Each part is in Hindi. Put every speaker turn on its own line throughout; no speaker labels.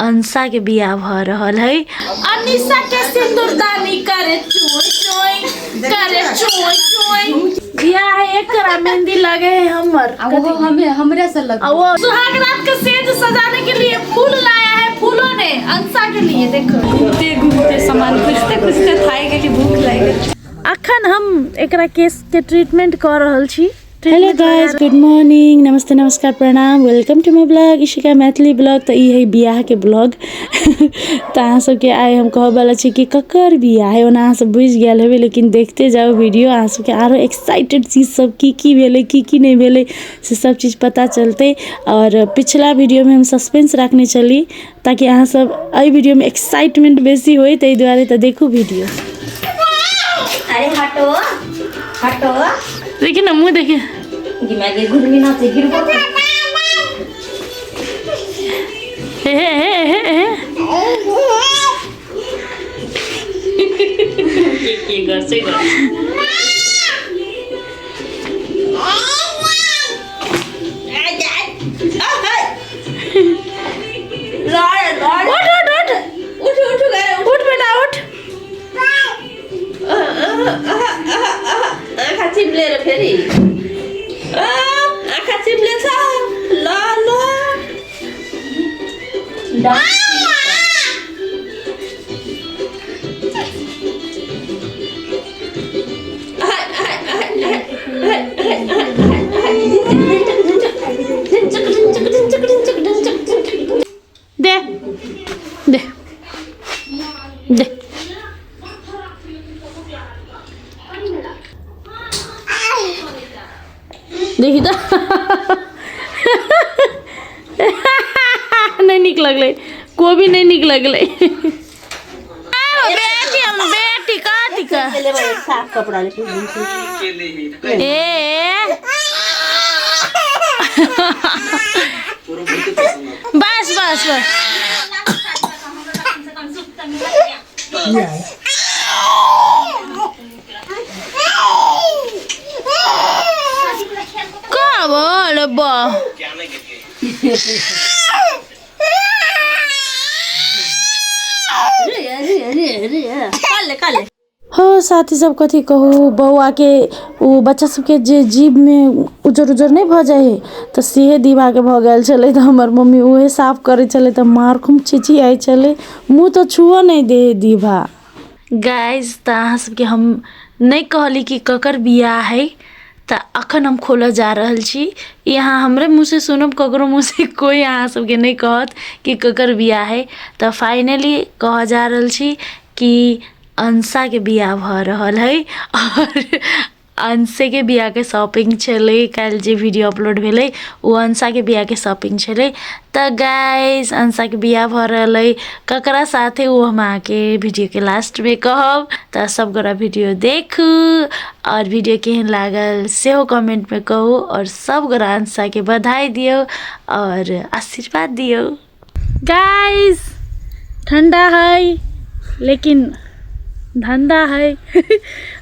अंशा के बियाह भ रहल है। अनिशा के सिंदूरदानी करे चोय चोय करे चोय चोय। बियाह है एकरा मेहंदी लगे है हमर।
वो हमें हमरे से लग।
वो सुहाग रात के सेज सजाने के लिए फूल लाया है, फूलों ने अंशा के लिए। देखो
घूमते सामान खुजते थाई के भूख लगे।
अखन हम एकरा केस के ट्रीटमेंट कर रहल छी।
हेलो गाइज, गुड मॉर्निंग, नमस्ते, नमस्कार, प्रणाम, welcome to my blog Ishika Maithili blog. तो ये है बियाह के ब्लॉग। तो अहाँ सबके आए हम कह वाला छी कि ककर बियाह है, ओना अहाँ सब बुझ गेल हेबे, लेकिन देखते जाओ वीडियो। अहाँ सबके आरो एक्साइटेड चीज सब की भेले की नहीं भेले से सब चीज़ पता चलते। और पिछला वीडियो में हम सस्पेंस रखने चली ताकि अहाँ सब अई वीडियो में एक्साइटमेंट बेसी होई, ताहि दुआरे तो देखू वीडियो।
अरे हटो हटो,
देखिए ना मुँह देखिए।
मैं घुरमी ना से गिर गो।
के घर से घर दे दे दे। देखी तो नहीं निक लगले, को भी नहीं निक लगले। बेटी हम बेटी का
साफ कपड़ा
ए बस बस बस। का बोल बा
हो साथी सब कथी कहू, बौआ के वो बच्चा सबके जे जीभ में उजर उजर नहीं भ जाए तो सेहे दीवा के भ गल चले। तो हमार मम्मी उहे साफ करे चले तो मार खूम चिची आई चले, मुँह तो छुओ नहीं दे दीवा।
गाइज तो अहाँ सबके हम नहीं कहली कि ककर बियाह है, तो अखन हम खोल जा रहल छी। यहाँ हमरे मुँह से सुनब, ककरो मुँह से कोई अहाँ सबके नहीं कहत कि ककर बियाह है। तो फाइनली कह जा रहल छी कि अंशा के बियाह भ रहल है। और अंशे के बियाह के शॉपिंग चले, कल जे वीडियो अपलोड भेले वो अंशा के बियाह के शॉपिंग चले। तो गाइस अंशा के बियाह भ रहल है, ककरा साथे वो हम आके वीडियो के लास्ट में कहब। तो सब गोरा वीडियो देखू और वीडियो केहन लागल सेहो कमेंट में कहू, और सब गोरा अंशा के बधाई दियो और आशीर्वाद दियो। गाइस ठंडा है लेकिन धंधा है।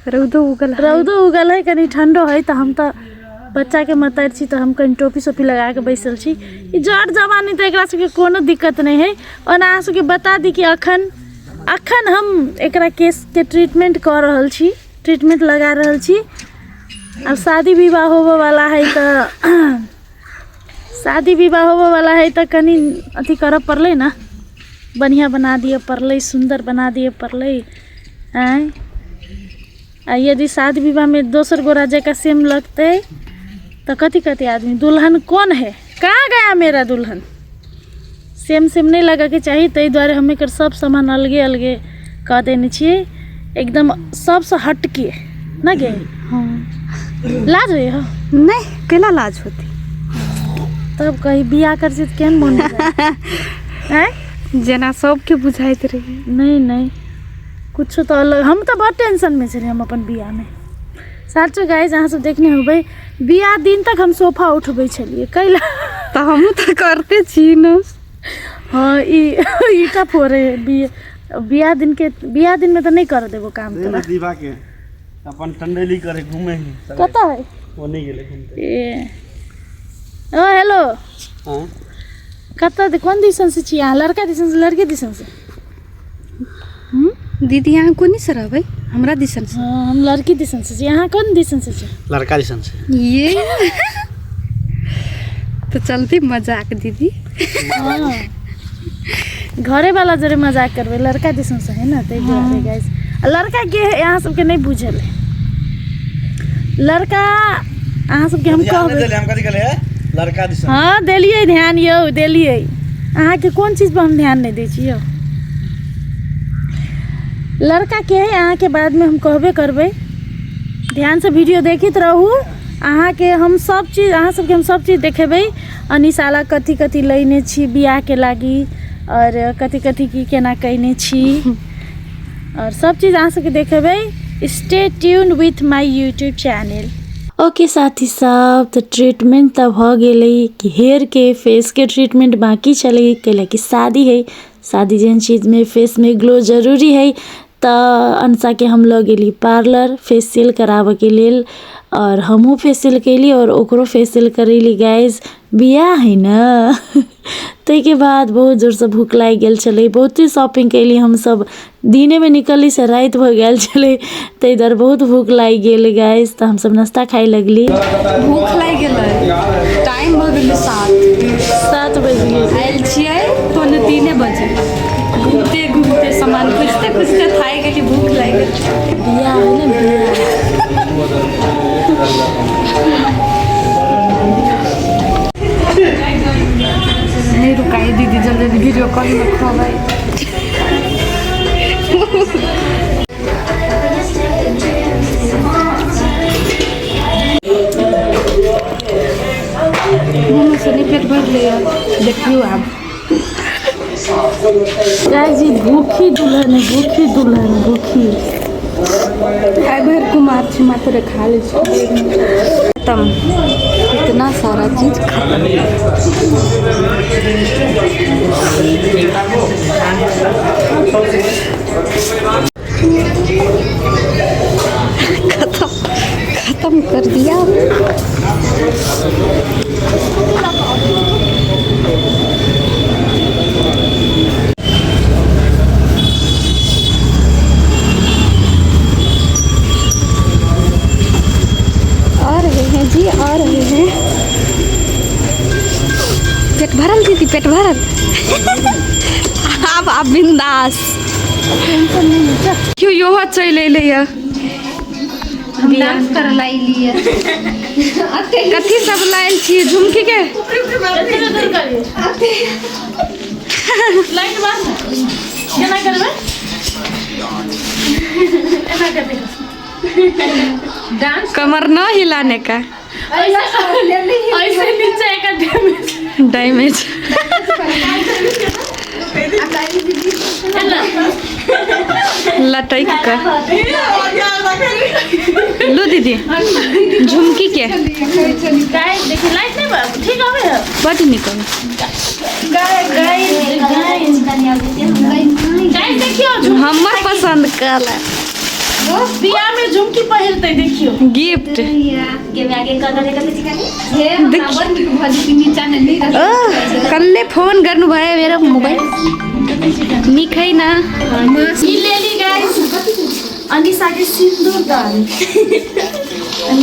रौदो उगल है, कनी ठंडो है। तो हम तो बच्चा के मतर छी, तो हम कहीं टोपी सोपी लगा के बैसल छी। जड़ जवानी तो एकरा सबके कोनो दिक्कत नहीं है। और अहाँ सबके बता दी कि अखन हम एकरा केस के ट्रीटमेंट कर रहल छी, ट्रीटमेंट लगा रहल छी। अब शादी विवाह होबे वाला है, तो शादी विवाह होबे वाला है तो कनी अथी कर पड़ले ना, बढ़िया बना दिए पड़ले, सुंदर बना दिए पड़ले। यदि शादी विवाह में दोसर गोरा जगह सेम लगते तो कथी आदमी, दुल्हन कौन है, कहाँ गया मेरा दुल्हन, सेम नहीं लगा के चाहिए। ताहि द्वारे हम एक सब सामान अलगे अलगे कह देने छिए, एकदम सबसे हट के ना गे। हाँ लाज हो
नहीं, केला लाज होती
तब कहीं बियाह कर से केन मन
जना सबके बुझाइत रही।
नहीं कुछ तो अलग, हम तो बहुत टेंशन में चले हम अपन बियाह में। साचो गाइस अहाँ सब देखने होबे, बियाह दिन तक हम सोफा उठबै छलिए कैला।
तो हम तो करते छी न।
हाँ ईटा फोड़े बियाह दिन में तो नहीं कर देबो काम। तो
दीवा के अपन टंडेली करे घूमे ही
कता है
वो नहीं गेले घूमते।
ए ओ हेलो
हां
कता कौन दिसन से छी यहाँ? लड़का दिसन से लड़के दिसन से?
दीदी यहाँ को नहीं सर भाई हमरा दिसन से।
हाँ, हम लड़की दिसन से छी। यहाँ कौन दिसन से छी?
लड़का दिसन से।
ये तो चलती मजाक दीदी।
हाँ, घरे वाला जरे मजाक करबे, लड़का दिसन से है ना। ते गाइस लड़का के यहाँ सबके नहीं बुझल है। लड़का अहाँ सबके हम कहबे
हम कथि कहले लड़का दिसन।
हाँ देलिए ध्यान यौ, देलिए। अहाँ के कोन चीज पर हम ध्यान नहीं दै छी यौ? लड़का के है अहाँ के बाद में हम कहबे करबे। ध्यान से वीडियो देखित रहू। अहाँ के हम सब चीज, अहाँ सबके हम सब चीज देखेबै। अनिशाला कथी कथी लैने छी बियाह के लागी, और कथी कथी की केना कइने छी, और सब चीज अहाँ सबके देखेबै। Stay tuned with my YouTube channel. Okay साथी सब, तो ट्रीटमेंट तब हो गई कि हेयर के फेस के ट्रीटमेंट बाकी चले, कैला कि शादी है। शादी जन चीज में फेस में ग्लो जरूरी है। तो अंसा के हम लोग गेली पार्लर फेशियल करावे के लेल, और हमहू फेशियल कैली और ओकरो फेशियल करेली। गाइज बियाह है ना। तै के बाद बहुत जोर से भूख लाग गेल छले, बहुते शॉपिंग कैली। हम सब दिने में निकली से रात हो गेल छले, तो इधर बहुत भूख लाग गेल गाइज। तो हम सब नाश्ता खाए लगली।
भूख लाग गेल, टाइम हो गेल 7
बज गेल।
आयल छियै तो 3 बजे। घूमते घूमते सामान खुजते खुजते थाई गेली, भूख लाग गेल।
बियाह है ना, बियाह।
नहीं रुकाई दीदी, जल्दी जल्दी वीडियो कॉल में खो भाई। मुँह से नहीं पेट भर लिया, देखियो आप।
जी भूखी दुल्हन है, भूखी दुल्हन, भूखी।
आई भर कुमार छी मात्र खा ले खत्म, इतना सारा चीज खत्म। खत्म कर दिया। जी आ रहे हैं। पेट भरल दीदी, पेट भरल। अब आप बिंदास, टेंशन नहीं। क्यों यो चल हम डांस कर लाइलिए। कथी सब लाइल छी? झुमकी के
लाइट बंद केना करबे? एना करबे डांस,
कमर न हिलाने का।
ऐसे नीचे का
डैमेज। लटक का लो दीदी झुमकी के।
देखिए लाइट नहीं बा, ठीक है
बट निकल।
देखियो
हमर पसंद कला
बियाह में झुमकी पहनते, देखियो
गिफ्ट। कल्ले फोन गर्नु भयो मेरो मोबाइल निकै ना।
ये ले ली गाइस, अनिशा के सिंदूर दान।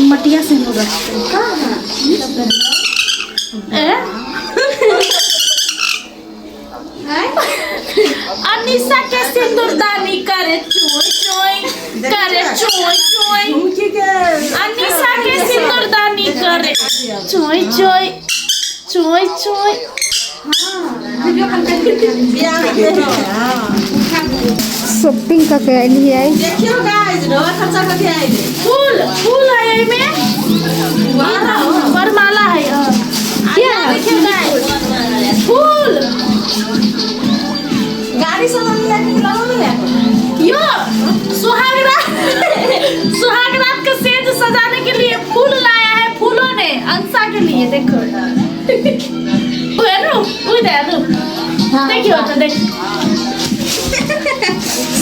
मटिया सिंदूर अनिशा के सिंदूरदानी करे चोय चोय, करे चोय चोय। अनिशा के सिंदूरदानी करे चोय चोय, चोय चोय।
शॉपिंग का के लिए
देखियो गाइस, रोज खर्चा करके आई रे।
फूल फूल है में वरमाला है।
क्या
देखियो गाइस फूल
गाड़ी से हम लेके लाओ ना।
यो सुहागरात का सेज सजाने के लिए फूल लाया है फूलों ने अंसा के लिए। देखो देखियो तो देख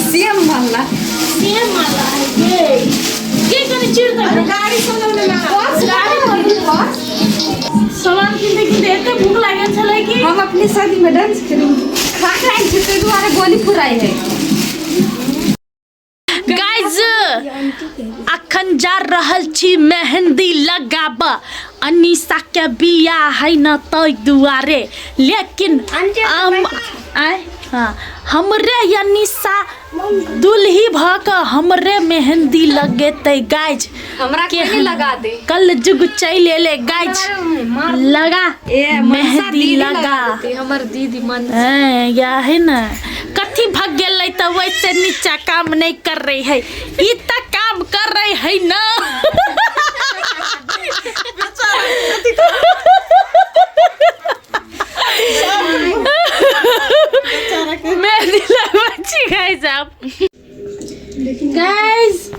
सीएम माला
है ये कने चिड़ता
गाड़ी से ना
गाड़ी
सामान किनते किनते एते भूख लागल छलै कि
हम अपनी शादी में डांस करेंगे खा खाए जितने द्वारा गोली फुराई है।
गाइज अखन जा रहल छी मेहंदी लगाबा अनीसा के बियाह है न तै दुआरे लेकिन हमरे अनीसा दुल्ही भक हमरे मेहंदी लगेते गाइज
हमरा के लगा दे
कल जुग चल ले गाइज लगा मेहंदी लगा
हमर दीदी मन
या है ना कथी भग गेलै त वैसे नीचा काम नहीं कर रही है ई त काम कर रही है ना मेहंदी लगवा छी गाइस आप गाइस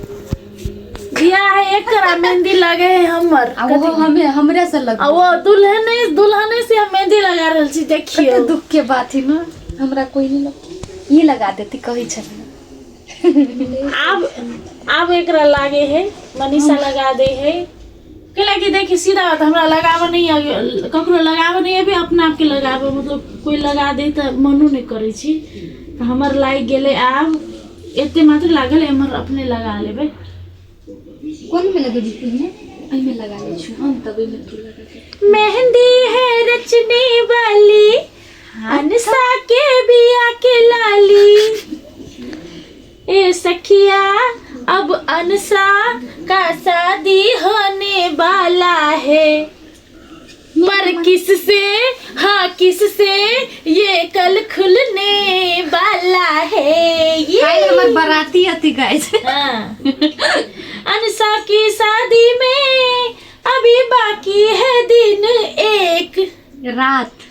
बियाह है एकरा मेहंदी लगे है हमर
वो हमें हमरे से लगा
वो दुल्हन से हम मेहंदी लगा रहल छी देखियो
दुख के बात है ना हमरा कोई नहीं लग ये लगा देती कही छल
अब एकरा लागे है मनीषा लगा दे है केला कि देखी सीधा बात हमरा लगाबो नहीं ककरो लगाबो नहीं अभी अपना आप के लगाबो मतलब कोई लगा दे त मनो नहीं करे छी त हमर लाग गेले आब एते मात्र लागल हमर अपने लगा लेबे
कौन में लगे दी में आई में लगा ले छु हम तभी में तू लगा दे
मेहंदी है रचने वाली अनसा के बिया के लाली ए सखिया अब अनसा का शादी होने वाला है पर किससे हाँ किससे ये कल खुलने वाला है ये
हमार बाराती आती गाइस
हाँ। अनसा की शादी में अभी बाकी है दिन एक
रात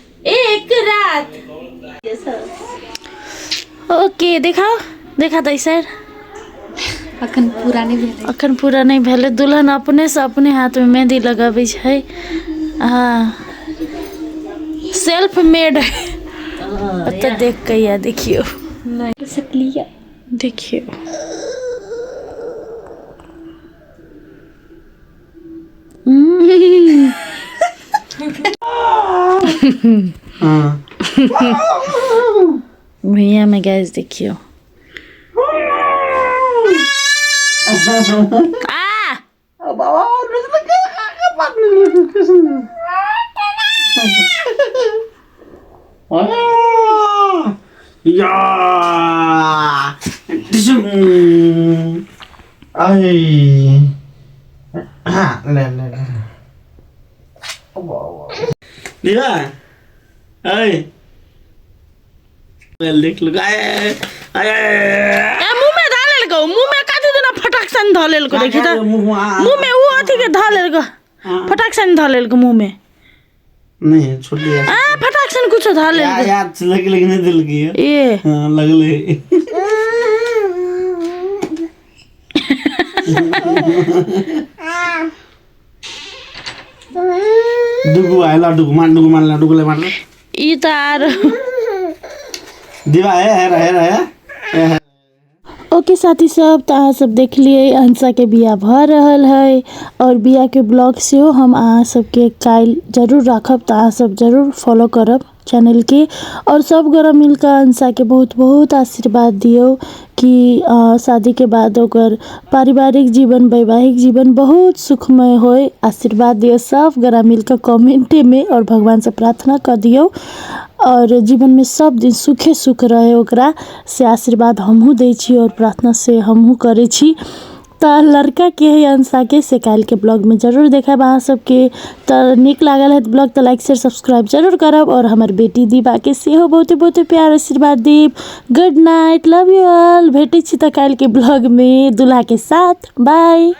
ओके देखा तो सर
अखन पूरा नहीं भेले
दुल्हन अपने से अपने हाथ में मेहंदी लगाबै छै हाँ सेल्फ मेड तो देख के या देखियो
नहीं सकलिया
देखियो भैया में गैस देखियो
दीवा देख लो
मुंह में धालेल गो मुंह में काटी देना फटक सन धालेल को देखी त मुंह में वो अथी के धालेल गो फटक सन धालेल गो मुंह में
नहीं छोटी है
फटक सन कुछ धालेल गो
याद लग नहीं दिल की
ये
हां लगले डुगु आइला डुगु मान डुगु ले मार
ई तार
दीवा है
ओके साथी सब तो अहाँ सब देख लिए हंसा के बिया भ रहल है और बिया के ब्लॉग से हम अहाँ सबके काल जरूर रखब तो अहाँ सब जरूर फॉलो करब चैनल के और सब गोरा मिलकर हंसा के बहुत बहुत आशीर्वाद दियो कि शादी के बाद ओकर पारिवारिक जीवन वैवाहिक जीवन बहुत सुखमय होए आशीर्वाद दियो सब गोरा मिलकर कमेंटे में और भगवान से प्रार्थना कर दियो और जीवन में सब दिन सुखे सुख रहे ओकरा से आशीर्वाद हमहू दै छी और प्रार्थना से हमहू करे छी तो लड़का के है अंसा के से काल के ब्लॉग में जरूर देखब अहाँ सबके तो निक लागल है ब्लॉग तो लाइक शेयर सब्सक्राइब जरूर करब और हमार बेटी दीवा के सेहो बहुत प्यार आशीर्वाद देब good night love you all भेटे छी तो काल के ब्लॉग में दूल्हा के साथ बाय।